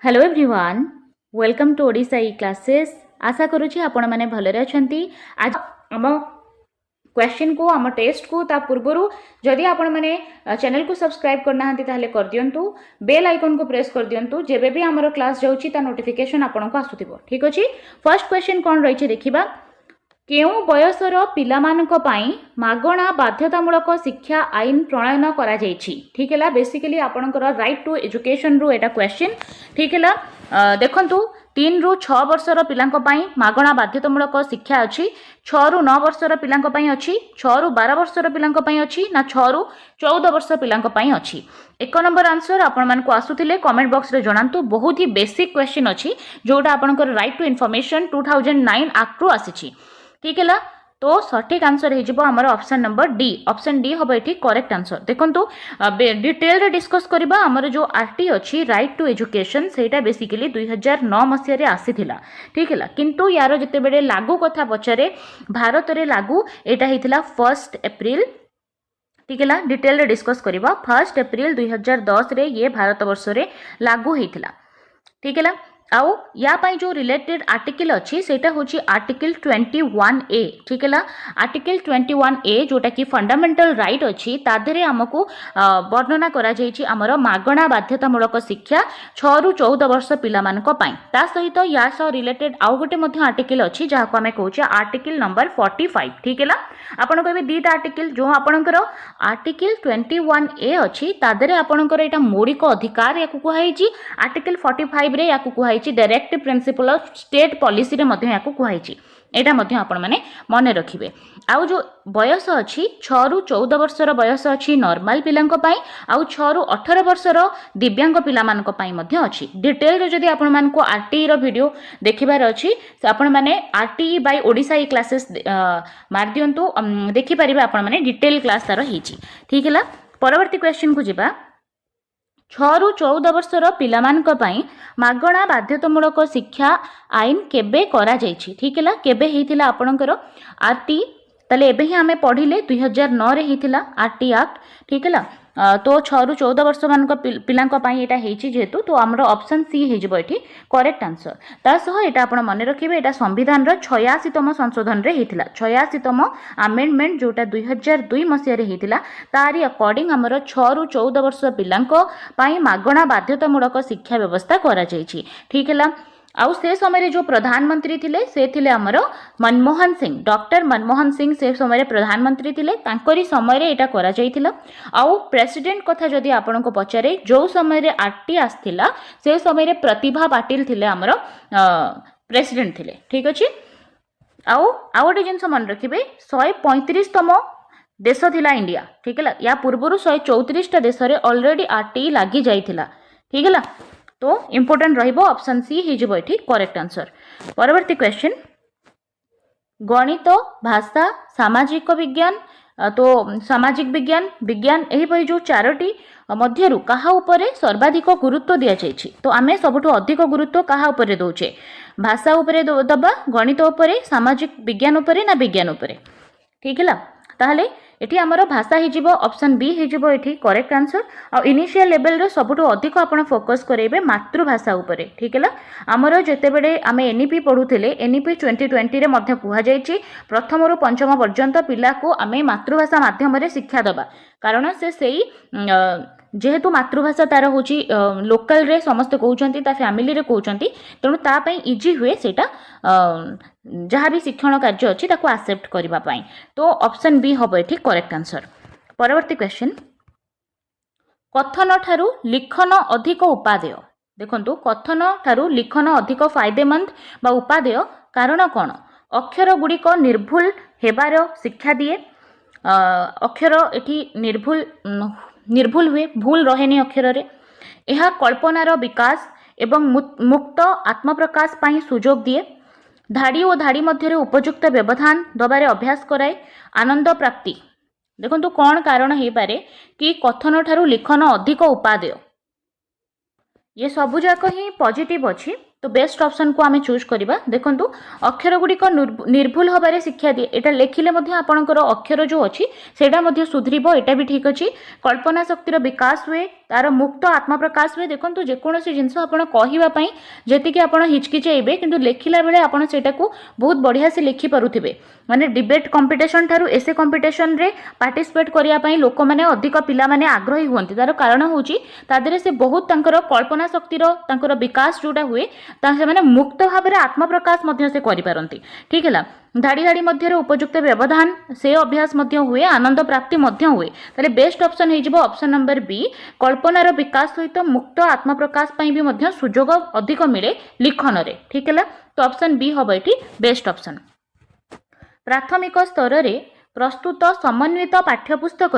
Hello everyone, welcome to Odisha e classes. आशा करुँची आपण मैंने भलरे अछंती। आज आम क्वेश्चन को आम टेस्ट को ता पूर्वर जदि आपण मैंने चैनल को सब्सक्राइब करना ताहले कर दियंतु, बेल आइकन को प्रेस कर दियंतु, जेबे भी आमर क्लास जाउची ता नोटिफिकेशन आपण को आसुथिबो। ठीक अछि। फर्स्ट क्वेश्चन कोन रहिछि देखिबा। केउ बयसर पिलामानक पई मागणा बाध्यतामूलक शिक्षा आईन प्रणयन करा जायछि। ठीक है, बेसिकली आपणकर राइट टू एजुकेशन रु एटा क्वेश्चन। ठीक है, देखंतु 3 रु 6 वर्षर पिलांक पई मागणा बाध्यतामूलक शिक्षा अछि। 6 रु 9 वर्षर पिलांक पई अछि, 6 रु 12 वर्षर पिलांक पई अछि ना 6 रु 14 वर्ष पिलांक पई अछि। 1 नंबर आंसर आपण मान को आसुथिले कमेंट बॉक्स रे जणांतु। बहुत ही बेसिक क्वेश्चन अछि जोटा आपणकर राइट टू इन्फॉर्मेशन 2009 एक्ट रु आसीछि। ठीक है, तो सठिक आंसर हो option number D. Option D हम ये करेक्ट आंसर। देखो डिटेल रे डिस्कस करबा हमर जो आरटी अच्छी राइट टू एजुकेशन सेटा बेसिकली 2009 मसीह आसीथिला। ठीक है, किंतु यार जिते बेले लागू कथा पचारे भारत रे लागू एटा हिथिला 1 एप्रिल। ठीक है, डिटेल रे डिस्कस करबा 1 एप्रिल 2010 रे ये भारत वर्ष रे लागू हेतिला। ठीक है, आउ या पाई जो रिलेटेड आर्टिकल अच्छी सेटा होची आर्टिकल 21A। ठीक है, आर्टिकल 21A जोटा कि फंडामेंटल राइट अच्छी तादरे आमको वर्णना करा जायछि हमर मागणा बाध्यतामूलक शिक्षा 6 रु 14 वर्ष पिलामानक पई। ता सहित या सह रिलेटेड आउ गोटे मध्ये आर्टिकल अच्छी जहा को हमें कहूचे आर्टिकल नंबर 45। ठीक है, आपण कहबे दीटा आर्टिकल जो आपणकर आर्टिकल 21A अच्छी तादरे आपणकर एटा मौलिक अधिकार याकु कुहाइछि। आर्टिकल 45 रे याकु कुहाइछि direct principle of state policy रे मध्ये याकु कुहाइछि। एटा मध्ये आपण माने मने रखिबे। आउ जो बयस अच्छी 6 रु 14 वर्षर बयस अच्छी नॉर्मल पिलांक पई, आउ 6 रु 18 वर्षर दिव्यांग पिलामानक पई मध्ये अच्छी। डिटेल रे जदि आपण मान को आरटीई रो वीडियो देखिबार अच्छी आपण माने RTE bye Odisha e classes मार दियंतु, देखि परिबे आपण माने डिटेल क्लास तार हिची। ठीक है, परवर्ती क्वेश्चन को जिबा। 6 रु 14 वर्षर पिलामानक पई मागणा बाध्यतामूलक शिक्षा आईन केबे करा जायछि। ठीक है, केबे हेतिला आपणकर आरटी तले एबे ही हमें पढ़िले 2009 रे हेतिला आरटी एक्ट। ठीक है, तो 6 रु 14 वर्ष मानक पिलांक पई एटा हेछि जेतु, तो हमर ऑप्शन सी हे जबो एठी करेक्ट आंसर। ता सह एटा आपण मने रखिबे एटा संविधान रो 86तम संशोधन रे हेतिला। 86तम अमेंडमेंट जोटा 2002 मसिया रे हेतिला। तारी अकॉर्डिंग हमर 6 रु 14 वर्ष पिलांक पई मागणा बाध्यतामूलक शिक्षा व्यवस्था करा जायछि। ठीक है, आउ से समय जो प्रधानमंत्री थिले से थिले हमर मनमोहन सिंह, डॉक्टर मनमोहन सिंह से समय प्रधानमंत्री थिले। तांकरी समय रे एटा करा जायथिला। आउ प्रेसिडेंट कथा जदि आपन को पचारे जो समय रे आरटी आस्थिला से समय रे प्रतिभा पाटिल थिले हमर प्रेसिडेंट थिले। ठीक अछि। आउ गोटे जिनस मन रखिबे 135तम देश थिला इंडिया। ठीक है, या पूर्वरु 134टा देश रे ऑलरेडी आरटी लागि जायथिला। ठीक है, तो इंपोर्टेंट रहिबो ऑप्शन सी हे जबो एठी करेक्ट आंसर। परवर्ती क्वेश्चन गणित, भाषा, सामाजिक विज्ञान, तो सामाजिक विज्ञान, विज्ञान एही पई जो चारोटी मध्यरु कहा उपरे सर्वाधिक गुरुत्व दिया जायछि। तो आमे सबठु अधिक गुरुत्व कहा उपरे दोचे? भाषा उपरे दबा, गणित उपरे, सामाजिक विज्ञान उपरे ना विज्ञान उपरे? ठीक है, ताहले एठी हमर भाषा हे जिवो ऑप्शन बी हे जिवो एठी करेक्ट आंसर। आ इनिशियल लेवल रे सबठु अधिक आपण फोकस करेबे मातृभाषा उपरे। ठीक है, हमर जते बेले आमे एनईपी पढुथिले एनईपी 2020 रे मध्ये कुहा जायछि प्रथम रु पंचम पर्यंत पिला को आमे मातृभाषा माध्यम रे शिक्षा दबा। कारण से सेही जेहेतु मातृभाषा तार होची लोकल रे समस्त कहउचंती ता फैमिली रे कहउचंती, तेणु ता पई इजी हुए सेटा जहाँ भी शिक्षण कार्य अच्छी ताको एक्सेप्ट करबा पई। तो ऑप्शन बी हबो एठी करेक्ट आंसर। परवर्ती क्वेश्चन कथन ठारू लिखन अधिक उपादेय। देखंतु कथन ठारू लिखन अधिक फायदेमंद बा उपादेय कारण कोन? अक्षर गुड़िक निर्भुल हेबार शिक्षा दिए। अक्षर एठी निर्भुल हुए, भूल रहेनी अक्षर रे। यह कल्पनार विकास एवं मुक्त आत्मप्रकाश पाई सुजोग दिए। धाड़ी और धाड़ी मध्य उपयुक्त व्यवधान दबारे अभ्यास कराए। आनंद प्राप्ति। देखो कौन कारण हो पारे कि कथन ठारू लिखन अधिक उपादेय? ये सबुजाक ही पॉजिटिव अच्छी, तो बेस्ट ऑप्शन को आमे चूज करिबा। देखंतु अक्षर गुड़िक निर्भुल हबारे शिक्षा दिए। एटा लेखिले मध्ये आपणकर अक्षर जो अच्छी सेटा मध्ये सुधरिबो, एटा भी ठीक अच्छी। कल्पना शक्तिर विकास हुए, तार मुक्त आत्मा प्रकाश हुए। देखो जेकोसी जिनस कहवाई जी आप हिचकिचे कि लिखला बेले आपड़ से बहुत बढ़िया से लिखिपे माने डिबेट कंपिटिशन ठारू एसे कंपिटिशन रे पार्टिसिपेट करने लोक मैंने अधिक पिला माने आग्रही हुए। तार कारण हूँ तादे से बहुत कल्पना शक्तिर विकास जोटा हुए से मुक्त भाव में आत्म प्रकाश से करें। ठीक है धाड़ी धाड़ी मध्य उपयुक्त व्यवधान से अभ्यास हुए आनंद प्राप्ति हुए। ताले बेस्ट ऑप्शन हो ऑप्शन नंबर बी कल्पनार विकास सहित मुक्त आत्म प्रकाश भी सुजोग अधिक मिले लिखन रे। ठीक है तो ऑप्शन बी हम ये बेस्ट ऑप्शन। प्राथमिक स्तर रे प्रस्तुत समन्वित पाठ्यपुस्तक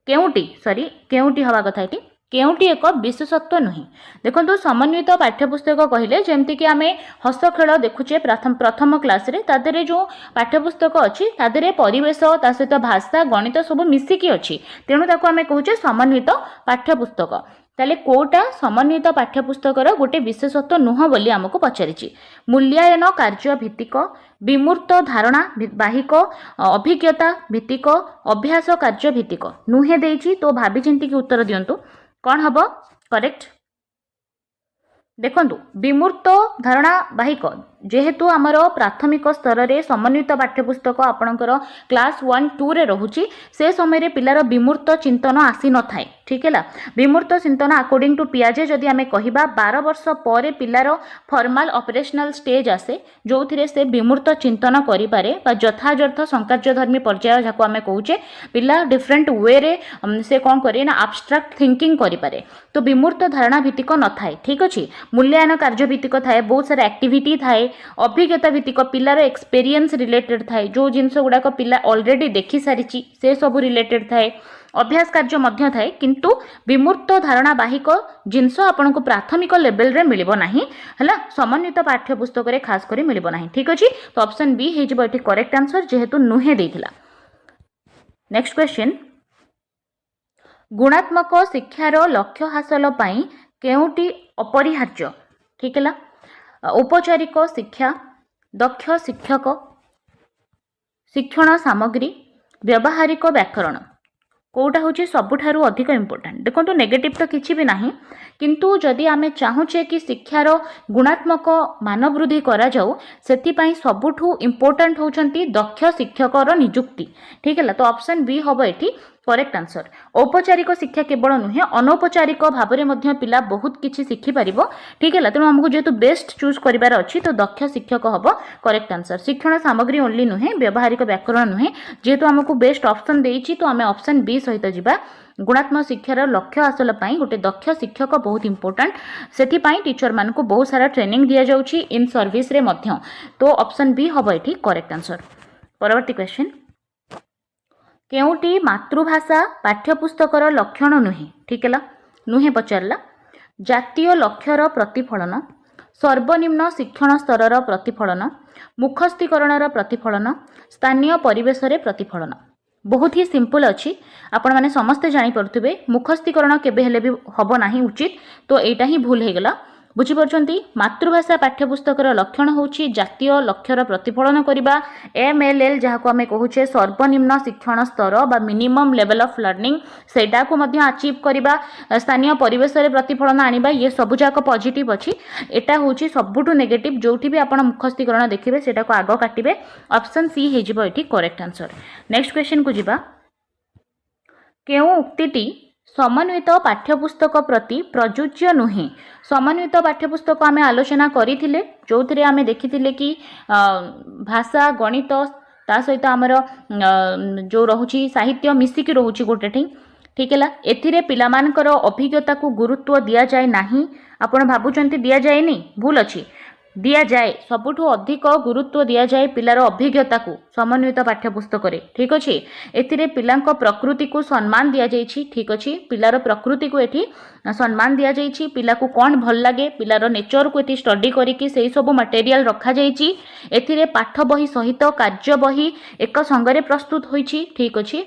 केउटी हवा कथा ये केउटी एक विशेषत्व नुहे। देखो समन्वित पाठ्यपुस्तक कहले जमती कि आम हस खेल देखुचे प्रथम क्लास रे तादरे जो पाठ्यपुस्तक अच्छी तादरे परिवेश ता सहित भाषा गणित सब मिसिकी अच्छी तेणु ताको आम कहूचे समन्वित पाठ्यपुस्तक। ताले कोटा समन्वित पाठ्यपुस्तकर गोटे विशेषत्व नुह बोली आमको पचारि। मूल्यायन कार्य भित्तिक विमूर्त धारणा बाहिक अभिज्ञता भित्तिक अभ्यास कार्य भित्तिक नुहे देइछि। तो भाभी चिंती की उत्तर दियंतु कौन हबो करेक्ट। देखंतु विमूर्त धारणा बाहिक जेहेतु आमर प्राथमिक स्तर रे समन्वित पाठ्यपुस्तक आपणकर क्लास 1-2 रे रहुची से समय पिलार विमूर्त चिंतन आसी न थाए। ठीक है विमूर्त चिंतन अकॉर्डिंग टू पियाजे जदि आमे कहिबा 12 वर्ष पर पिलार फॉर्मल ऑपरेशनल स्टेज आसे जो थिरे से विमूर्त चिंतन करि पारे बा यथार्थ संकार्यधर्मी पर्याय जाको आमे कहूचे पिला डिफरेंट वे रे से कोन करे ना एब्स्ट्रैक्ट थिंकिंग करि पारे। तो विमूर्त धारणा भित्तिक न थाए। ठीक अछि मूल्यांकन कार्य भित्तिक थाए बहुत सारा एक्टिविटी थाए अभिज्ञता भित्तिक पिलार एक्सपीरियंस रिलेटेड थाए जो जिनस गुड़ाक पिला ऑलरेडी देखि सारिची से सब रिलेटेड थाए अभ्यास कार्य मध्य थाए किंतु विमूर्त धारणा बाहिक जिनस आपन को प्राथमिक लेवल रे मिलिबो नाही हला समन्वित पाठ्यपुस्तक रे खास करी मिलिबो नाही। ठीक अछि तो ऑप्शन बी हे जिवो एठी करेक्ट आंसर जेहेतु नुहे देथिला। नेक्स्ट क्वेश्चन गुणात्मक शिक्षार लक्ष्य हासिल पई केउटी अपरिहार्य। ठीक है औपचारिक शिक्षा दक्ष शिक्षक शिक्षण सामग्री व्यावहारिक व्याकरण कोटा हूँ सबुठारु अधिक इम्पोर्टेंट। देखो नेगेटिव तो किसी भी नहीं किंतु जदि आमे चाहूचे कि शिक्षार गुणात्मक मान वृद्धि करा जाऊ सेथिपाई सबुठु इम्पोर्टेंट होचंती दक्ष शिक्षकर नियुक्ति। ठीक है तो ऑप्शन बी हम ये करेक्ट आंसर। औपचारिक शिक्षा केवल नुहे अनौपचारिक भाव में पिला बहुत किसी शिखि पारिबो। ठीक है तेणु आमको जेहेतु बेस्ट चूज करिवार अछि तो दक्ष शिक्षक हम करेक्ट आंसर। शिक्षण सामग्री ओनली नुहे व्यावहारिक व्याकरण नुहे जेहेतु आमको बेस्ट ऑप्शन देइछि तो आम ऑप्शन बी सहित जिबा। गुणात्मक शिक्षार लक्ष्य हासिल पई गोटे दक्ष शिक्षक बहुत इंपोर्टेंट सेथिपाई टीचर मान को बहुत सारा ट्रेनिंग दिया जाउछि इन सर्विस रे मध्य। तो ऑप्शन बी हम एठी करेक्ट आंसर। परवर्ती क्वेश्चन केउटी मातृभाषा पाठ्यपुस्तकर लक्षण नुहे। ठीक है नुहे पचारला जातीय लक्ष्यर प्रतिफलन सर्वनिम्न शिक्षण स्तर प्रतिफलन मुखस्थीकरण प्रतिफलन स्थानीय परिवेश रे प्रतिफलन बहुत ही सिंपल अच्छी आपण मैंने समस्ते जापे मुखस्थीकरण केबे हेले भी हब नहीं उचित तो यहाँ ही भूल हो गला बुझीपार्टी। मातृभाषा पाठ्यपुस्तकर लक्षण होची जातीय लक्ष्यर प्रतिफलन करने MLL जहाँ को आम कहूचे सर्वनिम्न शिक्षण स्तर बा मिनिमम लेवल ऑफ लर्निंग सेटा को मध्य अचीव करवा स्थानीय परिवेश रे प्रतिफलन आनिबा ये सब जाक पॉजिटिव अच्छी एटा होची सबुठु नेगेटिव जोठी भी आपण मुखस्थीकरण देखिबे सेटा को आग काटिबे ऑप्शन सी हे जिवो एठी करेक्ट आंसर। नेक्स्ट क्वेश्चन को जिबा केउ उक्तिटी समन्वित पाठ्यपुस्तक प्रति प्रयोज्य नुहे। समन्वित पाठ्यपुस्तक आम आलोचना करथिले जो थे आम देखी कि भाषा गणित ता सहित आमर जो रोची साहित्य मिसिकी रोची गोटे ठी। ठीक है एथिरे पिलामानकर अभिज्ञता को गुरुत्व दिया जाए नहीं आपण भाबुचंती दिया जाएनी भूल अच्छी दिया जाए सबुठु अधिक गुरुत्व दिया जाए पिलार अभिज्ञता को समन्वित पाठ्यपुस्तक रे। ठीक अच्छे एथिरे पिलांक प्रकृति को सम्मान दिया जाइछि। ठीक अच्छे पिलार प्रकृति को एठी सम्मान दिया जाइछि पिला को कौन भल लगे पिलार नेचर को एठी स्टडी करिकि सेही सब मटेरियल रखा जाइछि। एथिरे पाठ बही सहित कार्य बही एक संगरे प्रस्तुत होइछि। ठीक अच्छे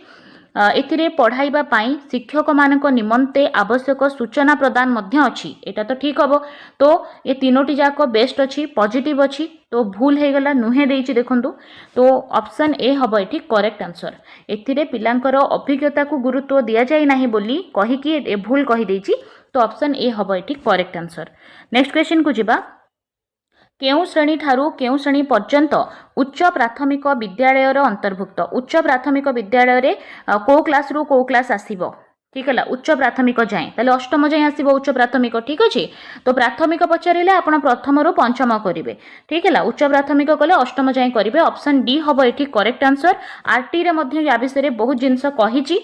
एथिरे पढ़ाइबा पाई शिक्षक मानक निमंते आवश्यक सूचना प्रदान मध्य अछि एटा तो ठीक हबो। तो ये तीनोटी जाक बेस्ट अछि पॉजिटिव अछि तो भूल हे गला नुहे देइछि देखंतु। तो ऑप्शन ए हबो एठी करेक्ट आंसर। एथिरे पिलांकर अभिज्ञता को गुरुत्व दिया जाय नाही बोली कहि कि ए भूल कहि देइछि तो ऑप्शन ए हबो एठी करेक्ट आंसर। नेक्स्ट क्वेश्चन को जिबा केउ श्रेणी ठारू केउ श्रेणी पर्यंत उच्च प्राथमिक विद्यालय अंतर्भुक्त उच्च प्राथमिक विद्यालय रे को क्लास रु को क्लास आसीबो ठीक है उच्च प्राथमिक जाए ताले अष्टम जाए आसीबो उच्च प्राथमिक ठीक अछि। तो प्राथमिक पचारिले आपण प्रथम रु पंचम करिवे ठीक है उच्च प्राथमिक कले अष्टम जाए करिवे ऑप्शन डी हबो एठी करेक्ट आंसर। आरटी रे मध्ये या विषय रे बहुत जिंस कहिछि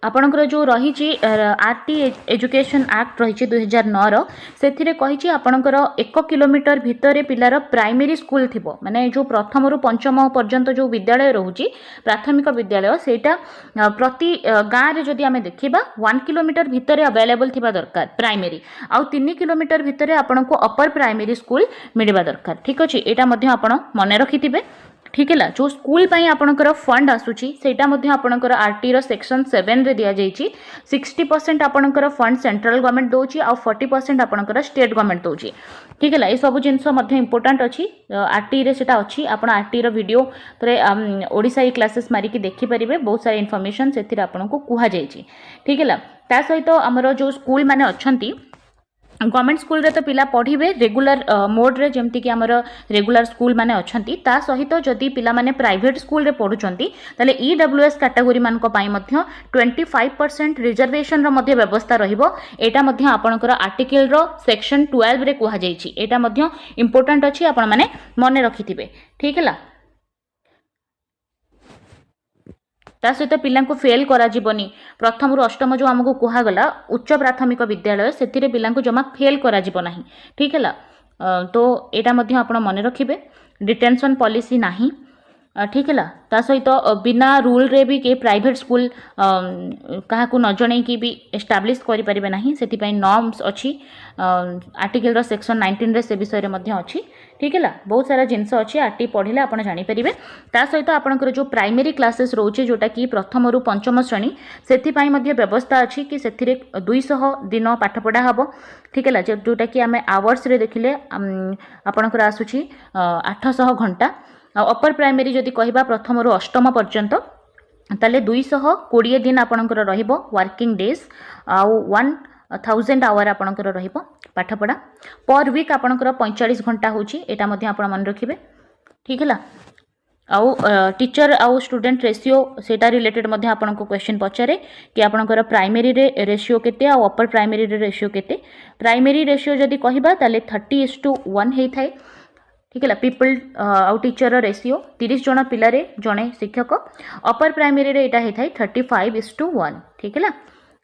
आपणकर जो रही आरटी एजुकेशन एक्ट रही 2009 रो से कही आपणकर 1 किलोमीटर भितर पिलार प्राइमरी स्कूल थिबो माने जो प्रथम रु पंचम पर्यंत जो विद्यालय रहूची प्राथमिक विद्यालय सेटा प्रति गाँव रे जदि आमे देखिबा 1 किलोमीटर भितर अवेलेबल थिबा दरकार प्राइमरी आउ 3 किलोमीटर भितर आपनको अपर प्राइमरी स्कूल मिलवा दरकार ठीक अछि। एटा मध्ये आपण मने रखिथिबे ठीक है जो स्कूल पाई आपणकर फंड आसुची सेटा मध्ये आपणकर आरटी रो सेक्शन 7 रे दिया जाईची 60% आपणकर फंड सेंट्रल गवर्नमेंट दोची आ 40% आपणकर स्टेट गवर्नमेंट दोची ठीक है। ये सब जिनस मध्ये इंपोर्टेंट अछि आरटी रे सेटा अछि आपण आरटी रो वीडियो तरे ओडिसा ई क्लासेस मारी की देखि परिबे बहुत सारा इन्फॉर्मेशन सेथिरे आपनको कुहा जाईची ठीक है। ता सहित हमरो जो स्कूल माने अछंती गवर्नमेंट स्कूल रे तो पिला पढ़िबे रेगुलर मोड रे जेमति कि हमर रेगुलर स्कूल माने अछंती ता सहित जदि पिला माने प्राइवेट स्कूल रे पढुचंती ताले ईडब्ल्यूएस कैटेगरी मान को पाई मध्य 25% रिजर्वेशन रो मध्य व्यवस्था रहिबो। एटा मध्य आपनकर आर्टिकल रो सेक्शन 12 रे कुहा जाईची एटा मध्य इंपोर्टेंट अछि आपण माने मने रखिथिबे ठीक है। ता सहित पिला को फेल करा जीवनी प्रथम रु अष्टम जो आमको कुहागला उच्च प्राथमिक विद्यालय से पिला जमा फेल करा जीव नाही ठीक है। तो एटा मध्य आपण मने रखिबे डिटेंशन पॉलिसी नाही ठीक है। ता सहित बिना रूल रे भी के प्राइवेट स्कूल कहा न जणे कि भी एस्टाब्लिश करि परिबे नाही सेति पई नॉर्म्स अछि आर्टिकल रो सेक्शन 19 रे से विषय रे मध्य अछि ठीक है। बहुत सारा जिनस अछि आरटी पढ़िले आपण जानि परिबे। ता सहित आपनकर जो प्राइमरी क्लासेस रोचे जोटा कि प्रथम रु पंचम श्रेणी सेति पई मध्य व्यवस्था अछि कि सेथिरे 200 दिन पाठ पढ़ा हबो ठीक है। जोटा कि आमे आवर्स रे देखिले आपनकर आसुछि 800 घंटा अपर प्राइमरी जदि कहबा प्रथम रु अष्टम पर्यंत ताले 220 दिन आपनकर रहिबो वर्किंग डेज आउ 1000 आवर आपनकर रहिबो पाठ पढ़ा पर वीक आपनकर 45 घंटा होची एटा मध्ये आपण मन रखिबे ठीक है। आउ टीचर आउ स्टूडेंट रेशियो सेटा रिलेटेड मध्ये आपनको क्वेश्चन पचारे कि आपनकर प्राइमरी रे रेशियो केते आ अपर प्राइमरी रे रेशियो केते। प्राइमरी रेशियो जदि कहबा ताले 30:1 हेई थाए ठीक है। पीपल आउ टीचर रेशियो 30 जन पिला रे जणे शिक्षक अपर प्राइमरी रे एटा हेई थाए 35:1 ठीक है।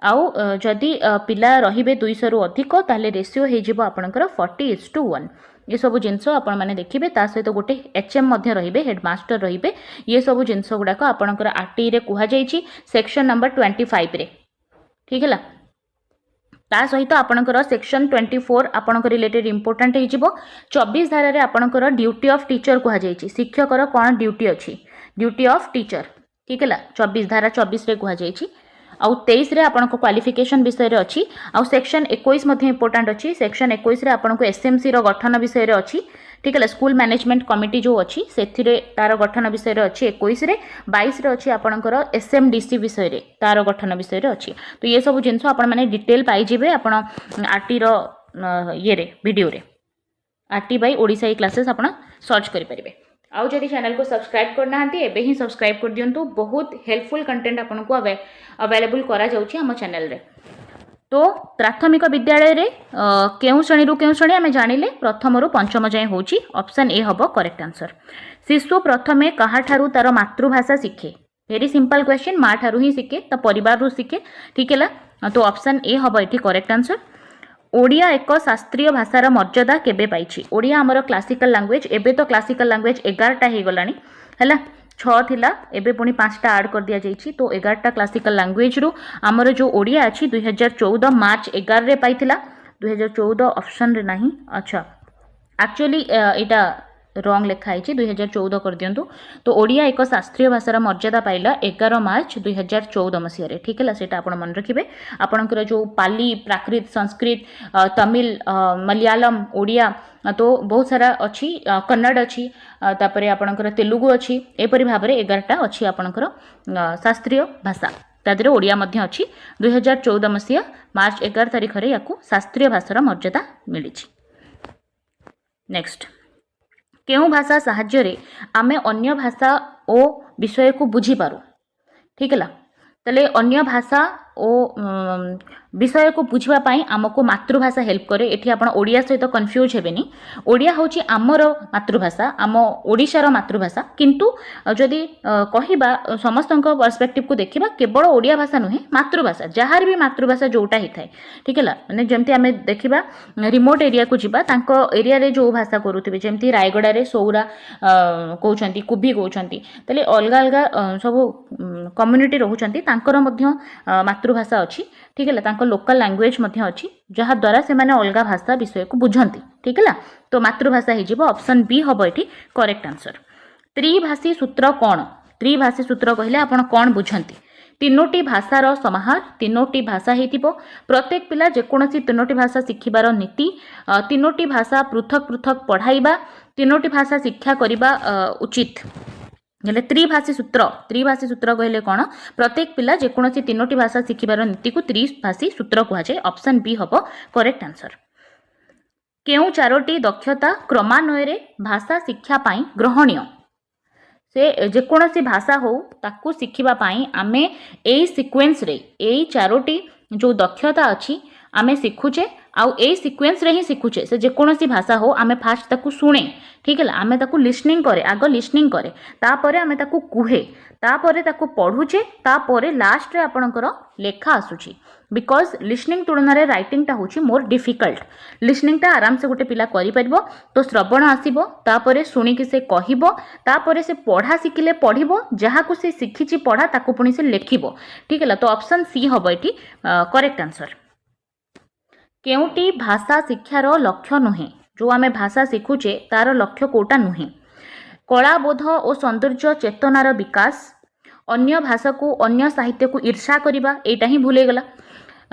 आउ जदि पिला रहिबे 200 रु अधिक ताले रेशियो हे जिवो आपनकर 40:1 ये सब जिनस आपण माने देखिबे। ता सहित गोटे एचएम मध्ये रहिबे हेडमास्टर रहिबे ये सब जिनस गुडाक आपनकर आरटी रे कुहा जाईची सेक्शन नंबर 25 रे ठीक है। ता सहित आपनकर सेक्शन 24 आपनकर रिलेटेड इंपोर्टेंट हे जिवो 24 धारा रे आपनकर ड्यूटी ऑफ टीचर कुहा जाईची शिक्षकर कोन ड्यूटी अछि ड्यूटी ऑफ टीचर ठीक है। 24 धारा 24 रे कुहा जाईची आउ 23 रे आपनको क्वालिफिकेशन विषय रे अछि आउ सेक्शन 21 मध्ये इंपोर्टेंट अछि सेक्शन 21 रे आपनको एसएमसी रो गठन विषय रे अछि ठीक है। स्कूल मैनेजमेंट कमिटी जो अछि सेथिरे तार गठन विषय रे अछि 21 रे 22 रे अछि आपनकर एसएमडीसी विषय रे तार गठन विषय रे अछि। तो ये सब जिंस आपण माने डिटेल पाई जिवे आपण आरटी रो ये रे वीडियो रे आरटी बाय ओडिसा ई क्लासेस आपण सर्च करि परिबे। आउ जदि चैनल को सब्सक्राइब करना हांती एबे ही सब्सक्राइब कर दियंतु बहुत हेल्पफुल कंटेंट आपनको अवेलेबल करा जाउची हम चैनल रे। तो प्राथमिक विद्यालय रे केउ श्रेणी रु केउ श्रेणी आमे जानिले प्रथम रु पंचम जाय होची ऑप्शन ए हबो करेक्ट आंसर। शिशु प्रथमे कहा ठारू तार मातृभाषा शिखे वेरी सिंपल क्वेश्चन मां ठारू ही शिखे त परिवार रु शिखे ठीक है। तो ऑप्शन ए हबो एठी करेक्ट आंसर। ओडिया एक शास्त्रीय भाषार मर्यादा केबे पाइछि ओडिया हमर क्लासिकल लैंग्वेज एबे तो क्लासिकल लैंग्वेज 11टा हे गलानी हैला 6 थिला एबे पुनी 5टा ऐड कर दिया जाइछि तो 11टा क्लासिकल लैंग्वेज रु हमर जो ओडिया अछि 2014 मार्च 11 रे पाइथिला 2014 ऑप्शन रे नाही अच्छा एक्चुअली एटा रॉन्ग लिखाई 2014 कर दिंतु। तो ओडिया एक शास्त्रीय भाषार मर्यादा पाइला 11 मार्च 2014 मसीह। ठीक है, से आप मन रखिए। आपणकर जो पाली, प्राकृत, संस्कृत, तमिल, मलयालम, ओडिया तो बहुत सारा अच्छी, कन्नड़ अच्छी, तापर आपणकर तेलुगु अच्छी, एपरी भाव में 11टा अच्छी आपणकर शास्त्रीय भाषा। तादरे ओडिया मध्य अच्छी। 2014 मसीहा मार्च 11 तारिख रे याकू शास्त्रीय भाषार मर्यादा मिली। नेक्स्ट, केउ भाषा साहाय्य रे आमे अन्य भाषा ओ विषय को बुझी पारू। ठीक है, तले अन्य भाषा ओ विषय को बुझा आमको मातृभाषा हेल्प करे। एठी आपण ओडिया सहित कन्फ्यूज हेबेनी। ओडिया होची आमर मातृभाषा, आम ओडिशार मातृभाषा, किंतु जदि कहिबा समस्तक पर्सपेक्टिव को देखिबा केवल ओडिया भाषा नुहे, मातृभाषा जहार भी मातृभाषा जोटा ही थाए। ठीक है, माने जेमती आमे देखिबा रिमोट एरिया को जिबा तांको एरिया रे जो भाषा करूथिबे, जेमती रायगड़ा रे सौरा कहउछंती, कुबी कहउछंती, तले अलगा अलगा सब कम्युनिटी रहउछंती, तांकर मध्य मातृभाषा अच्छी। ठीक है, तांको लोकल लैंग्वेज मध्य अच्छी, जहा द्वारा से माने अलगा भाषा विषय को बुझंती। ठीक है, तो मातृभाषा ही जीवो। ऑप्शन बी हबो एठी करेक्ट आंसर। त्रिभाषी सूत्र कौन? त्रिभाषी सूत्र कहले आपण कौन बुझंती? तीनोटी भाषार समाहार, तीनोटी भाषा हेतिबो, प्रत्येक पिला जेकोनोसी तीनोटी भाषा शिखिबार नीति, तीनोटी भाषा पृथक पृथक पढ़ाइबा, तीनोटी भाषा शिक्षा करिबा उचित। हेले त्रिभाषी सूत्र कहले कौन? प्रत्येक पिला जेकोनोसी तीनोटी भाषा शिखिबार नीति को त्रिभाषी सूत्र कहा जाए। ऑप्शन बी हबो करेक्ट आंसर। केउ चारोटी दक्षता क्रमान्वय रे भाषा शिक्षा पाई ग्रहणीय? से जेकोनोसी भाषा हो ताकू शिखिबा पाई आमे एई सीक्वेंस रे एई चारोटी जो दक्षता अच्छी आमे शिखुचे, आउ ए सीक्वेंस रे ही शिखुचे। से जेकोनोसी भाषा हो आमे फास्ट ताकू सुने। ठीक है, आमे ताकू लिसनिंग करे, आगो लिसनिंग करे, तापरे आमे ताकू कुहे, तापरे ताकू पढ़ुचे, तापरे लास्ट रे आपणकर लेखा आसुची। बिकॉज लिसनिंग तुलना रे राइटिंग टा होची मोर डिफिकल्ट। लिसनिंग टा आराम से गोटे पिला करि परिबो, तो श्रवण आसीबो, तापरे सुनी कि से कहिबो, तापरे से पढ़ा शिखिले पढ़िबो, जहा को से शिखिची पढ़ा ताकू पुनी से लेखिबो। ठीक है, तो ऑप्शन सी हबो एठी करेक्ट आंसर। केउटी भाषा शिक्षार लक्ष्य नुहे? जो आमे भाषा शिखुचे तार लक्ष्य कोटा नुहे? कलाबोध और सौंदर्य चेतनार विकास, अन्य भाषा को अन्य साहित्य को ईर्षा करिबा, एटा ही भूले गला,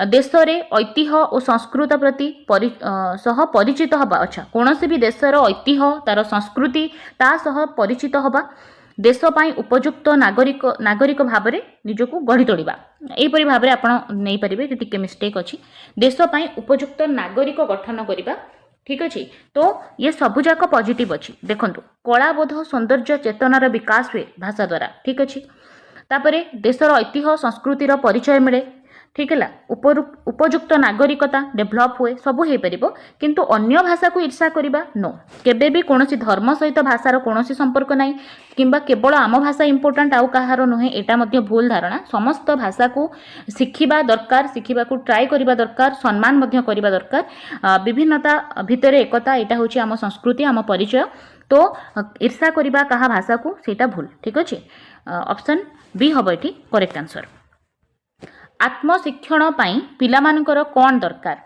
देश रे ऐतिह्य और संस्कृत प्रति सह परिचित हबा। अच्छा, कोनोसी भी देशर ऐतिह्य तार संस्कृति ता सह परिचित हबा, देश पाई उपयुक्त नागरिक भाव में निजको गढ़ी तोड़िबा। एपरी भाव में आपण नहीं पारिबे कि टिके मिस्टेक अछि। देश पाई उपयुक्त नागरिक गठन करिबा। ठीक अछि, तो ये सबुजाक पॉजिटिव अछि। देखंतु कलाबोध सौंदर्य चेतनार विकास हुए भाषा द्वारा। ठीक अछि, तापरे देशर ऐतिह्य संस्कृतिर परिचय मिले। ठीक है, उपयुक्त नागरिकता डेभलप हुए, सबू हो पार, किंतु अन्य भाषा को ईर्षा करबा नो। केबे भी कौन धर्म सहित भाषार कौन संपर्क नहीं, किंबा केवल आम भाषा इंपोर्टेंट आउ कहार नुहे, एटा मध्य भूल धारणा। समस्त भाषा को शिखिबा दरकार, शिखिबा को ट्राई करिबा दरकार, सम्मान मध्य करिबा दरकार। विभिन्नता भितर एकता, एटा होची आम संस्कृति, आम परिचय। तो ईर्षा करिबा कहा भाषा को, सेटा भूल। ठीक अछि, ऑप्शन बी हबो एठी करेक्ट आंसर। आत्मशिक्षण पाई पिलामानकर कौन दरकार?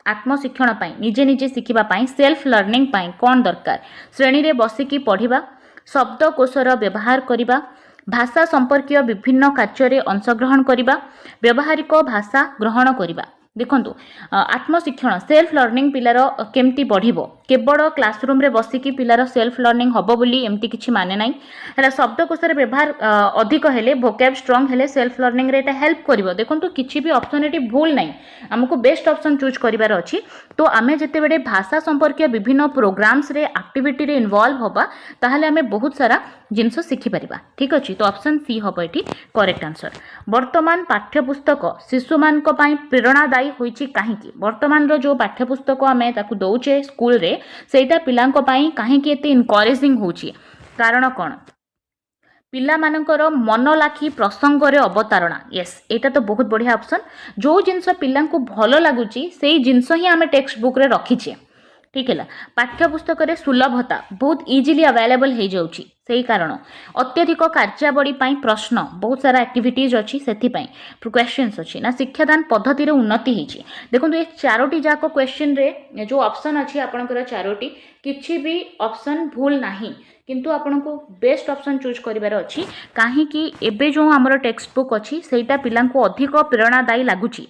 आत्मशिक्षण पाई निजे निजे शिखिबा पाई, सेल्फ लर्निंग पाई कौन दरकार? श्रेणी रे बसिकी पढ़िबा, शब्दकोशर व्यवहार करिबा, भाषा संपर्कीय विभिन्न कार्य रे अंशग्रहण करिबा, व्यवहारिक भाषा ग्रहण करिबा। देखंतु आत्मशिक्षण सेल्फ लर्निंग पिलार केमती बढ़िबो? केवल क्लासरूम रे बसिकी पिलार सेल्फ लर्निंग हबो बोली एमती किछि माने नाही। हला शब्दकोशर व्यवहार अधिक हेले, वोकैब स्ट्रांग हेले सेल्फ लर्निंग रे एटा हेल्प करिवो। देखंतु किछि भी ऑप्शन एटी भूल नाही, हमको बेस्ट ऑप्शन चूज करिवार अछि। तो आमे जते बेडे भाषा संपर्कीय विभिन्न प्रोग्राम्स रे एक्टिविटी रे इन्वॉल्व होबा, ताहले आमे बहुत सारा जिनस शिखि परिबा। ठीक अछि, तो ऑप्शन सी हबो एटी करेक्ट आंसर। वर्तमान पाठ्यपुस्तक शिशु मानक पई प्रेरणादायी होईची काहेकि? वर्तमान रो जो पाठ्यपुस्तक आमे ताकू दउचे स्कूल रे, सेटा पिलांको पई काहेकि एते इनकरेजिंग होची? कारण कोन? पिला मानकर मन लाखी प्रसंग रे अवतारणा। यस, एटा तो बहुत बढ़िया ऑप्शन। जो जिनस पिलांको भलो लागुची सेई जिनस ही आमे टेक्स्ट बुक रे रखिछे। ठीक है, पाठ्यपुस्तक रे सुलभता बहुत इजीली अवेलेबल हो जाउची, सही कारण अत्यधिक कार्यावली प्रश्न बहुत सारा एक्टिविटीज अच्छी से क्वेश्चंस अच्छी ना शिक्षादान पद्धति उन्नति होती देखो ये चारोटी जाक क्वेश्चन रे जो ऑप्शन अच्छी आपंकर चारोटी किसी भी ऑप्शन भूल नहीं किंतु आपन को बेस्ट ऑप्शन चूज करिवार अच्छी कहीं एबे जो आमर टेक्स्ट बुक अच्छी सेटा पिला को अधिक प्रेरणादायी लगुच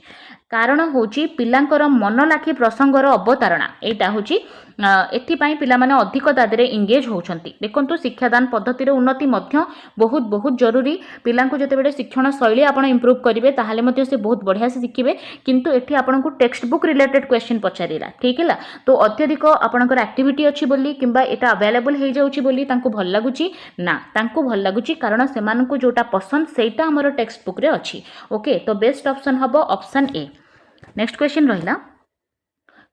कारण होची पिलांकर मन लाखी प्रसंगर अवतारणा एटा होची एथिपाई पिला माने अधिक तादरे इंगेज होउछंती देखंतु शिक्षादान पद्धतिर उन्नति मध्य बहुत बहुत जरूरी पिलांको जते बेले शिक्षण शैली आपण इंप्रूव करिवे ताहाले मध्य से बहुत बढ़िया से शिखिबे किंतु एठी आपण को टेक्स्ट बुक रिलेटेड क्वेश्चन पचारिला ठीक हैला तो अत्यधिक आपणकर एक्टिविटी अछि बोली किंबा एटा अवेलेबल हे जाउची बोली तांको भल लागुची ना तांको भल लागुची कारण सेमानको जोटा पसंद सेटा हमर टेक्स्ट बुक रे अछि ओके तो बेस्ट ऑप्शन हबो ऑप्शन ए नेक्स्ट क्वेश्चन रहिला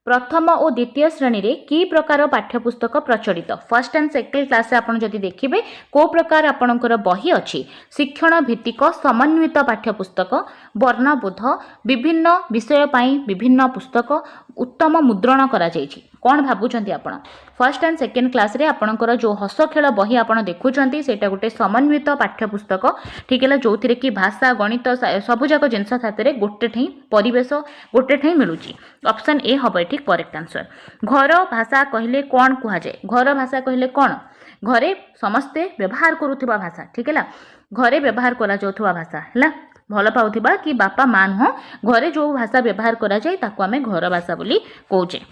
प्रथम और द्वितीय श्रेणी रे की प्रकार पाठ्यपुस्तक प्रचलित फर्स्ट एंड सेकेंड क्लास रे आपण जदि देखिबे को प्रकार आपणकर बही अछि शिक्षण भित्तिक समन्वित पाठ्यपुस्तक वर्णबोध विभिन्न विषय पाई विभिन्न पुस्तक उत्तम मुद्रण करा जायछि कौन भाबुचंती आपण फर्स्ट एंड सेकेंड क्लास रे आपणकर जो हस खेल बही आपण देखुचंती सेटा गोटे समन्वित पाठ्यपुस्तक ठीक है जो थिरे कि भाषा गणित सबु जाक जिनस साथे गोटे ठई परिवेश गोटे ठई मिलुची ऑप्शन ए हबो एठी करेक्ट आंसर घर भाषा कहले कौन कुहा जाए घर भाषा कहले कौन घरे समस्ते व्यवहार करुथिबा भाषा ठीक है घरे व्यवहार करा जाउथबा भाषा हैला भल पाउथिबा कि बापा मान हो घरे जो भाषा व्यवहार करा जाए ताको आमे घर भाषा बोली कहूचे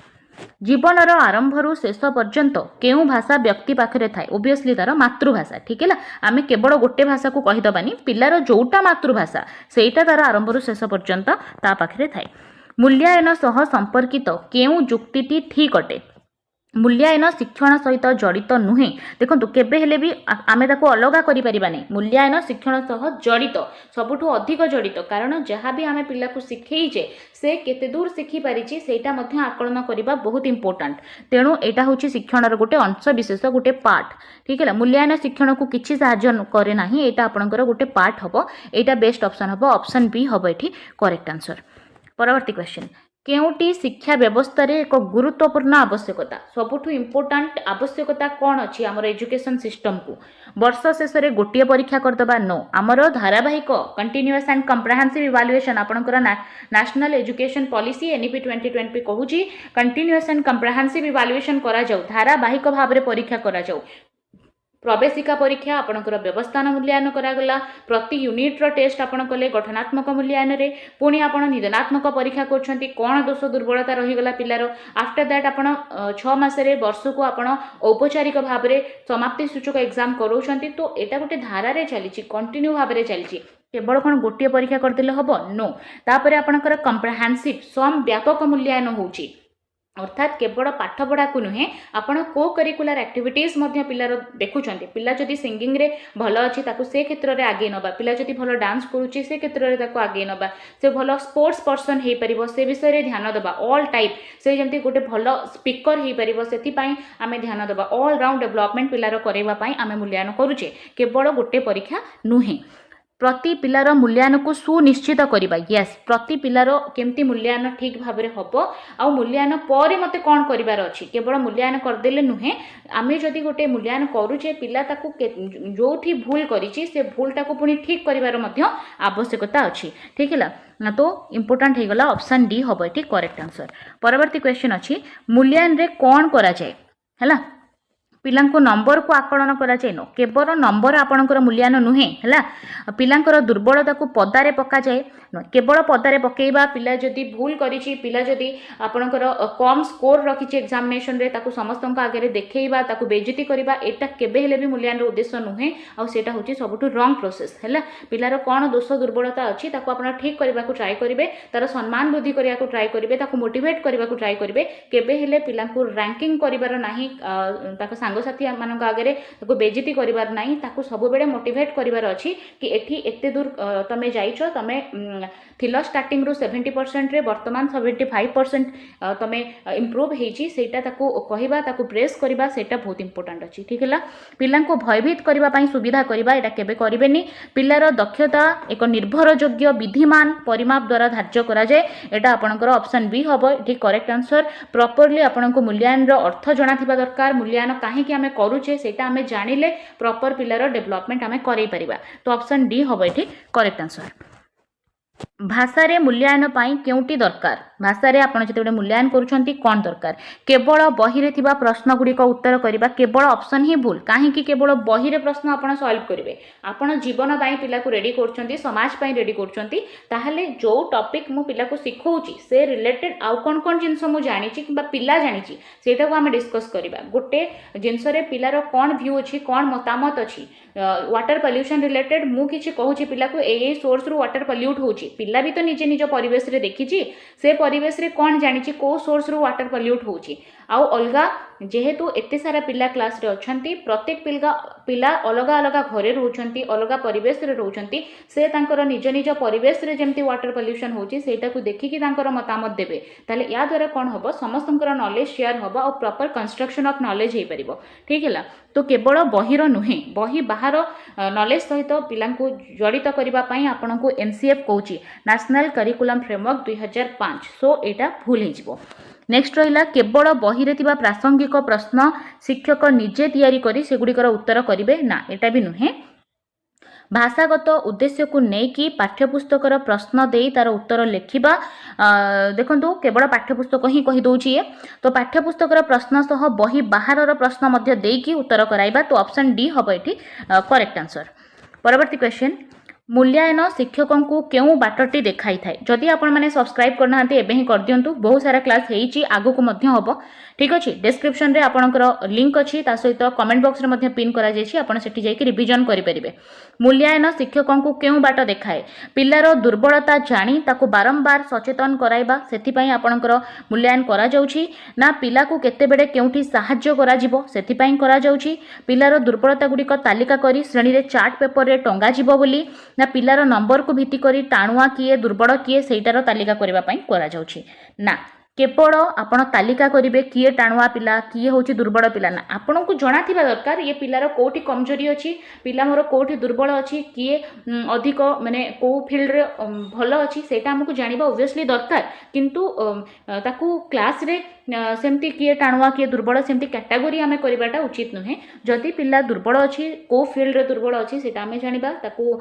जीवनर आरंभरू शेष पर्यंत केउ भाषा व्यक्ति पाखरे थाए ओबियसली तार मातृभाषा ठीक है आमे केवल गोटे भाषा को कहीदबानी पिलार जोटा मातृभाषा सेटा तार आरंभरू शेष पर्यंत ता पाखरे थाए मूल्यायन सह संपर्कित केउ जुक्तिटी ठीक अटे मूल्यायन शिक्षण सहित जड़ित नुहे देखो केबे हेले भी आमे ताको अलगा करि परिबानी मूल्यायन शिक्षण सह जड़ित सबुठु अधिक जड़ित कारण जहाँ भी आमे पिला को शिखेइजे से केते दूर शिखि पारिछि सेटा मध्य आकलन करिबा बहुत इंपोर्टेंट तेणु एटा होछि शिक्षणर गोटे अंश विशेष गोटे पार्ट ठीक है मूल्यायन शिक्षण को किछि सहाय्य करे नाही एटा आपनकर गोटे पार्ट हबो एटा बेस्ट ऑप्शन हबो ऑप्शन बी हबो एठी करेक्ट आंसर परवर्ती क्वेश्चन केउटी शिक्षा व्यवस्था रे एक गुरुत्वपूर्ण आवश्यकता सबुठु इंपोर्टेंट आवश्यकता कौन अच्छी आमर एजुकेशन सिस्टम को वर्ष शेष में गोटे परीक्षा करदबा नो आमर धारावाहिक कंटिन्यूअस एंड कंप्रेहेंसिव इवैल्यूएशन आपनकर नेशनल एजुकेशन पॉलिसी एनईपी 2020 कहूची कंटिन्यूअस एंड कंप्रेहेंसिव इवैल्यूएशन करा जाऊ धारावाहिक भाव में परीक्षा करा जाऊ प्रवेशिका परीक्षा आपणकर व्यवस्थान मूल्यांकन करागला प्रति यूनिट्र टेस्ट आपण कले गठनात्मक मूल्यांकन रे पुणी आपण निदानात्मक परीक्षा करछंती कोन दोष दुर्बलता रहीगला पिलार आफ्टर दैट आपण 6 मास रे वर्ष को आपण औपचारिक भाव में समाप्ति सूचक एग्जाम करौछंती तो एटा गोटे धारा रे चलीची कंटिन्यू भाव में चलीची केवल कौन गोटे परीक्षा करदेले हबो नो तापर आपणकर कंप्रेहेंसिव सम व्यापक मूल्यांकन होउची अर्थात केवल पाठ पढ़ा को नुहे आपण को करिकुलर एक्टिविटीज मध्य पिलार देखुचंती पिला जदि सिंगिंग रे भल अछि ताकू से क्षेत्र रे आगे नबा पिला जदि भल डांस करूची से क्षेत्र रे ताकू आगे नबा से भल स्पोर्ट्स पर्सन हे परिबो से विषय रे ध्यान देबा ऑल टाइप से जेमती गोटे भल स्पीकर हे परिबो सेति पई आमे ध्यान देबा ऑल राउंड डेवलपमेंट पिलार करेबा पई आमे मूल्यांकन करूचे केवल गोटे परीक्षा नुहे प्रति पिलार मूल्यांकन को सुनिश्चित करबा यस प्रति पिलार केमती मूल्यांकन ठीक भाव में हम आ मूल्यांकन पर मते कौन करिवार अछि केवल मूल्यांकन करदेले नुहे आमे जदि गोटे मूल्यांकन करूचे पिला ताकू जोठी भूल करिछि से भूलटा को पुनी ठीक करिवार मध्य आवश्यकता अछि ठीक है तो इंपोर्टेंट हे गला ऑप्शन डी हबो एठी करेक्ट आंसर परवर्ती क्वेश्चन अछि मूल्यांकन रे कौन करा जाय हैला पिलांको नंबर को आकलन करा जाए न केवल नंबर आपणकर मूल्यांकन नुहे हैला पिलांकर दुर्बलता को पदारे पका जाए केवल पदारे पकेबा पिला जदि भूल करिछि पिला जदि आपणकर कम स्कोर रखिछि एग्जामिनेशन रे ताकू समस्तक आगे देखैबा ताकू बेइज्जती करबा एटा केबे हेले भी मूल्यांकन उद्देश्य नुहे आ सेटा होछि सबुठु रॉन्ग प्रोसेस हैला पिलार कोन दोष दुर्बलता अछि ताकू आपण ठीक करबा को ट्राई करिवे तार सम्मान वृद्धि करिया को ट्राई करिवे ताकू मोटिवेट करबा को ट्राई करिवे केबे हेले पिला को रैंकिंग करिवार नाही ताको सांगसाथी मान आगे बेइज्जती करिवार नाही ताकू सब बेले मोटिवेट करिवार अछि कि एठी एते दूर तमे जाइछो तमे थिल स्टार्टिंग रू 70% रे वर्तमान 75% तमे इम्प्रूव हेची सेटा ताको कहबा ताको प्रेस करबा सेटा बहुत इंपोर्टेंट अछि ठीक है पिला को भयभीत करबा पई सुविधा करबा एटा केबे करिवेनी पिलार दक्षता एक निर्भरयोग्य विधिमान परिमाप द्वारा धार्य करा जाय एटा आपनकर ऑप्शन बी हबो एठी करेक्ट आंसर प्रॉपर्ली आपनको मूल्यांकन रो अर्थ जणा थिबा दरकार मूल्यांकन काहे कि हमें करूचे सेटा हमें जानिले प्रॉपर पिलार डेवलपमेंट हमें करै परिबा तो ऑप्शन डी हबो एठी करेक्ट आंसर भाषा रे मूल्यांकन पाई केउटी दरकार भाषा रे आपण जते मूल्यांकन करूछंती कोन दरकार केवल बही रे थिबा प्रश्न गुडी को उत्तर करिबा केवल ऑप्शन ही भूल काहे कि केवल बही रे प्रश्न आपण सॉल्व करिवे आपण जीवन पाई पिला को रेडी करछंती समाज पाई रेडी करछंती ताहाले जो टॉपिक मु पिला को सिखौची से रिलेटेड आउ कोन कोन जिंस मु जानिची किबा पिला जानिची सेटा को हमें डिस्कस करिबा गोटे जिंस रे पिलार कोन व्यू अछि कोन मतामत अछि वाटर पॉल्यूशन रिलेटेड मु किछि कहूची पिला को ए सोर्स रो वाटर पॉल्यूट होची पिला भी तो निजे निज परिवेश रे देखिची से परिवेश रे कोन जानिची को सोर्स रो वाटर पॉल्यूट होची आउ अलगा जेहेतु एते सारा पिला क्लास रे अछंती प्रत्येक पिला अलगा अलगा घरे रहउछंती अलगा परिवेश रे रहउछंती से तांकर निज निज परिवेश रे जेमती वाटर पॉल्यूशन होची सेटा को देखि कि तांकर मतामत देबे ताले या द्वारा कोन हबो समस्तंकर नॉलेज शेयर हबो और प्रॉपर कंस्ट्रक्शन ऑफ नॉलेज हे परिबो ठीक हैला तो केवल बहिर नुहे बही बाहर नॉलेज सहित पिलांको जड़ित करबा पई आपनको एनसीएफ कहूची नेशनल करिकुलम फ्रेमवर्क 2005 सो एटा भूल हे जिवो नेक्स्ट रहिला केवल बही रे थिबा प्रासंगिक प्रश्न शिक्षक निजे तैयारी करी सेगुडीकर उत्तर करिवे ना एटा भी नुहे भाषागत उद्देश्य को नेकी पाठ्यपुस्तकर प्रश्न देई तार उत्तर लिखिबा देखंतु केवल पाठ्यपुस्तक ही कहि दउची तो पाठ्यपुस्तकर प्रश्न सह बही बाहरर प्रश्न मध्य देकी उत्तर कराइबा तो ऑप्शन डी हबो एठी करेक्ट आंसर परवर्ती क्वेश्चन मूल्यांकन शिक्षकों को केउ बाटटी देखाई थाए जदि आपण माने सब्सक्राइब करना एबे ही कर दियंतु बहुत सारा क्लास हेची आगु को मध्य हबो ठीक अछि डिस्क्रिप्शन रे आपनकर लिंक अछि ता सहित कमेंट बॉक्स रे मध्य पिन करा जेछि आपण सेठी जाई रिवीजन करि परिबे मूल्यांकन शिक्षकों को केउ बाट देखाए पिल्लार दुर्बलता जानी ताको बारंबार सचेतन कराइबा सेथि पई आपनकर मूल्यांकन करा जाउछि ना पिला को केते बेडे केउठी सहाय्य करा जिवो सेथि पई करा जाउछि पिल्लार दुर्बलता गुडी को तालिका करी श्रेणी रे चार्ट पेपर रे टंगा जिवो बोली ना पिलार नंबर को भित्ति करी टाणुआ किए दुर्बल किए सेटार तालिका करबा पई करा जाउछि ना केवल आपण तालिका करिवे किए टाणुआ पिला किए होची दुर्बल पिला ना आपण को जणा थिबा दरकार ये पिलार कोठी कमजोरी अछि पिला मोर कोठी दुर्बल अछि किए अधिक माने को फील्ड रे भलो अछि सेटा हमकु जानिबा ऑब्वियसली दरकार किंतु ताकू क्लास रे सेमती किए टाणुआ किए दुर्बल सेमती कैटेगरी आमे करिबाटा उचित नहे जदि पिला दुर्बल अछि को फील्ड रे दुर्बल अछि सेटा आमे जानिबा ताकू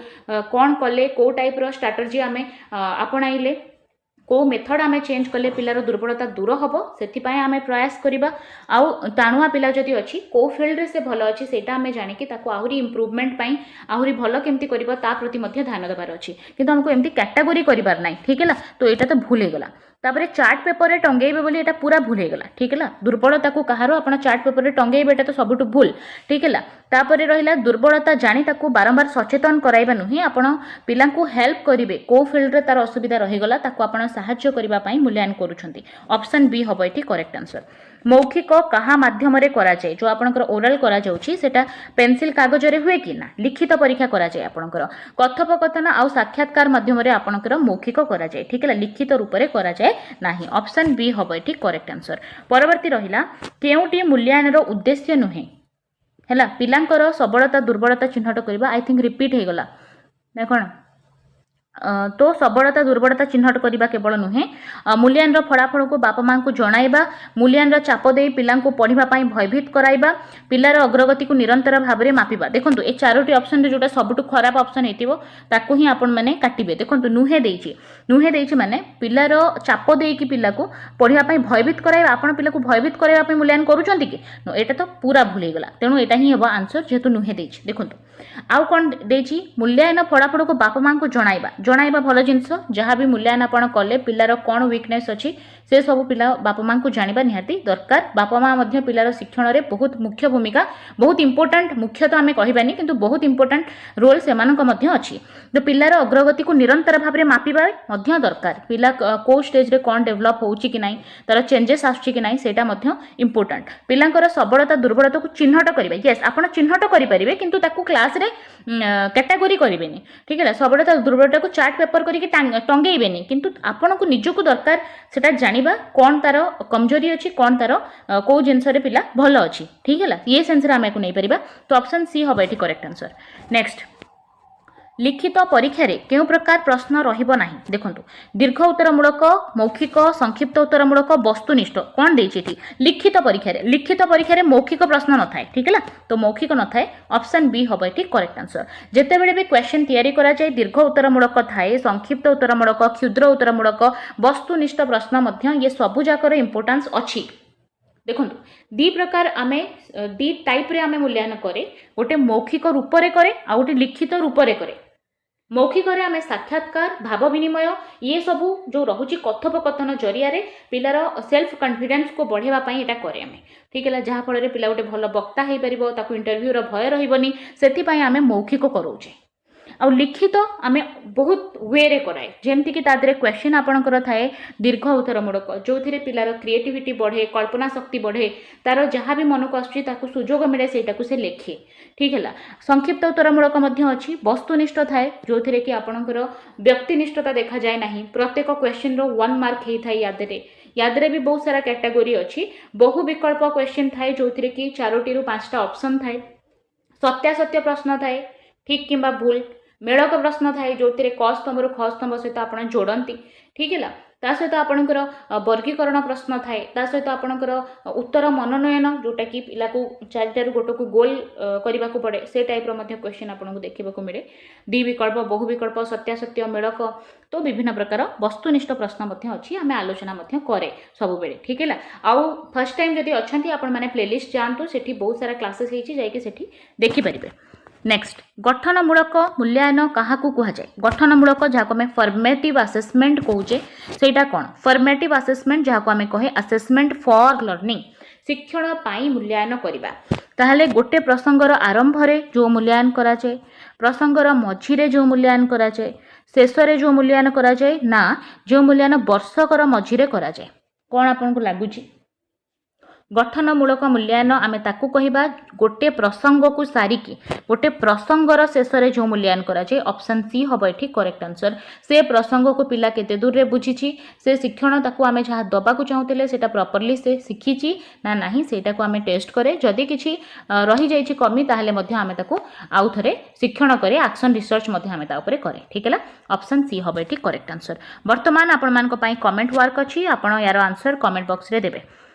कोन कले को टाइप रो स्ट्रेटजी आमे आपणाइले को मेथड आमे चेंज कले पिलार दुर्बलता दूर हबो सेथि पय आमे प्रयास करिबा आउ टाणुआ पिला जदि अछि को फील्ड रे से भलो अछि सेटा आमे जानि कि ताको आहुरी इंप्रूवमेंट पय आहुरी भलो केमति करिबा ता प्रति मध्ये ध्यान देबार अछि किंतु हमको एमति कैटेगरी करिबार नै ठीक हैला तो एटा तो भूल हे गला तापरे चार्ट पेपर रे टंगेइबे बोली एटा पूरा भूल हे गला ठीक हैला दुर्बलता को कहारो आपण चार्ट पेपर रे टंगेइबे एटा तो सबटु भूल ठीक हैला तापरे रहिला दुर्बलता जानि ताको बारंबार सचेतन कराइबा नही आपण पिला को हेल्प करिवे को फील्ड रे तार असुविधा रहि गला ताको आपण सहाय्य करिबा पई मूल्यांकन करूछंती ऑप्शन बी हबो एठी करेक्ट आंसर मौखिक कहा माध्यम रे करा जाय जो आपनकर ओरल करा जाउची सेटा पेंसिल कागज रे हुए कि ना लिखित परीक्षा करा जाय आपनकर कथोपकथन आ साक्षात्कार माध्यम रे आपनकर मौखिक करा जाय ठीक है लिखित रूप रे करा जाय नाही ऑप्शन बी हबो एठी करेक्ट आंसर परवर्ती रहिला केउटी मूल्यांकन रो उद्देश्य नुहे हैला पिलांकर सबलता दुर्बलता चिन्हट करबा आई थिंक रिपीट हे गला देखण तो सबलता दुर्बलता चिन्हट करबा केवल नुहे मूल्यांकन फलाफल को बापा मां को जणाइबा मूल्यांकन चाप दे पिला को पढ़िबा पई भयभीत कराइबा पिलार अग्रगति को निरंतर भाव में मापिबा देखंतु ए चारोटी ऑप्शन रे जोटा सबटु खराब ऑप्शन हेतिबो ताकू ही आपण माने काटिबे देखंतु नुहे देइछि माने पिलार चाप दे कि पिला को पढ़िबा पई भयभीत कराइबा आपण पिला को भयभीत कराइबा पई मूल्यांकन करूचंती कि नो एटा तो पूरा भूल हे गला तेनु एटा ही हेबो आंसर जेतु नुहे देइछि देखंतु आउ कोन देइछि मूल्यांकन फलाफल को बापा मां को जणाइबा भल जिनस जहाँ भी मूल्यांकन आपण कले पिलार कोन वीकनेस अछि से सब पिला बापा माँ को जाना निहाती दरकार बापा माँ पिलार शिक्षण में बहुत मुख्य भूमिका बहुत इंपोर्टाट मुख्य तो आम कहबानी किंतु बहुत इंपोर्टाट रोल से अच्छी तो पिलार अग्रगति को निरंतर भाव में मापिबा दरकार पिला को स्टेज रे कौन डेभलप होउची कि नहीं तार चेंजेस आसुची कि नहीं सेटा इंपोर्टाट पिलांकर सबलता दुर्बलता को चिन्हट करेंगे येस आप चिन्हट करेंगे किंतु ताकू क्लास रे कैटेगोरी करेंगे ठीक है सबलता दुर्बलता को चार्ट पेपर करके टंगेबेनी किंतु आपन को निजको दरकार सेटा जानिबा कौन तार कमजोरी अच्छी कौन तार कौ जिनस पिला भल अच्छी ठीक है ये सेन्स आम को नहीं पारिबा तो ऑप्शन सी हम ये करेक्ट आंसर नेक्स्ट लिखित परीक्षा रे केउ प्रकार प्रश्न रहिबो नाही देखंतु दीर्घ उत्तरमूलक मौखिक संक्षिप्त उत्तरमूलक वस्तुनिष्ठ कौन देछि लिखित परीक्षा रे मौखिक प्रश्न न थाए ठीक है तो मौखिक न थाए ऑप्शन बी हम ये करेक्ट आंसर जेते बेले भी क्वेश्चन तैयारी करा जाय दीर्घ उत्तरमूलक थाए संक्षिप्त उत्तरमूलक क्षुद्र उत्तरमूलक वस्तुनिष्ठ प्रश्न मध्य ये सबु जाकर इंपोर्टेंस अछि देखो दी प्रकार आम दी टाइप रे आम मूल्यांकन करे गोटे मौखिक रूप रे करे आ गोटे लिखित रूप रे करे मौखिक आम साक्षात्कार भाव विनिमय ये सबू जो रोचे कथोपकथन जरिया पिलार सेल्फ कॉन्फिडेंस को बढ़ावाई यहाँ करे आम ठीक है जहाँफल पिला गोटे भल वक्ता हो पार इंटरव्यूर भय रही से आम मौखिक कराऊे आ लिखित आम बहुत वे रे कराए जमती कि तादरे क्वेश्चन आपणकर थाए दीर्घ उत्तरमूलक जो थे पिलार क्रिएटिविटी बढ़े कल्पना शक्ति बढ़े तार जहाँ भी मन को आसू सुजोग मिले से से लेखे ठीक है संक्षिप्त उत्तरमूलक अच्छी वस्तुनिष्ठ थाए जो थे कि आपणकर व्यक्तिनिष्ठता देखा जाए ना प्रत्येक क्वेश्चन रो 1 मार्क होता है यादरे भी बहुत सारा कैटेगोरी अच्छी बहु विकल्प क्वेश्चन थाए जो थे कि 4टी ରୁ 5टा ऑप्शन थाए सत्यासत्य प्रश्न थाए ठीक किंबा भूल मेड़क प्रश्न थाए जो क स्तंभ ख स्तंभ सहित आप जोड़ती ठीक है ता सहित आपणकर वर्गीकरण प्रश्न थाए ता सहित आपणकर उत्तर मनोनयन जोटा कि पिला को 4टारू गोटे को गोल करने को पड़े से टाइप क्वेश्चन आपको देखा मिले डी विकल्प बहु विकल्प सत्यासत्य मेड़क तो विभिन्न प्रकार वस्तुनिष्ठ प्रश्न अच्छी आम आलोचना करे सब बेले ठीक है आउ फर्स्ट टाइम जदि अच्छा आपण मैंने प्लेलिस्ट जातु से बहुत सारा क्लासेस होती देखिपारे नेक्स्ट गठनमूलक मूल्यांकन क्या कहुए गठनमूलक जहाँ आम फॉर्मेटिव असेसमेंट कहुचे सेटा कौन फॉर्मेटिव असेसमेंट जहाँ आम कहे असेसमेंट फॉर लर्निंग शिक्षण पाई मूल्यांकन करवा ताहले गोटे प्रसंगर आरंभ रे जो मूल्यांकन कराए प्रसंगर मझिरे जो मूल्यांकन कराए शेष रे जो मूल्यांकन कराए ना जो मूल्यांकन वर्षकर मझिरे कराए कौन आपको लगुच गठनमूलक मूल्यांकन आम ताकू कहबा गोटे प्रसंग को सारिकी गोटे प्रसंगर शेष में जो मूल्यांकन कराए ऑप्शन सी हम ये करेक्ट आंसर से प्रसंग को पिला केते दूर रे बुझी से शिक्षण ताकू आम जहाँ दबाक चाहूले से प्रॉपर्ली से शिखी ना नहीं सेटा को आम टेस्ट करे जदि किसी रही जाइए कमी ताहले आम ताकू आउ थे शिक्षण करे एक्शन रिसर्च आम ताऊपर करे ठीक है ऑप्शन सी हम ये करेक्ट आंसर वर्तमान आपण मान कमेंट वर्क अच्छी आप यार आंसर कमेंट बॉक्स रे देबे।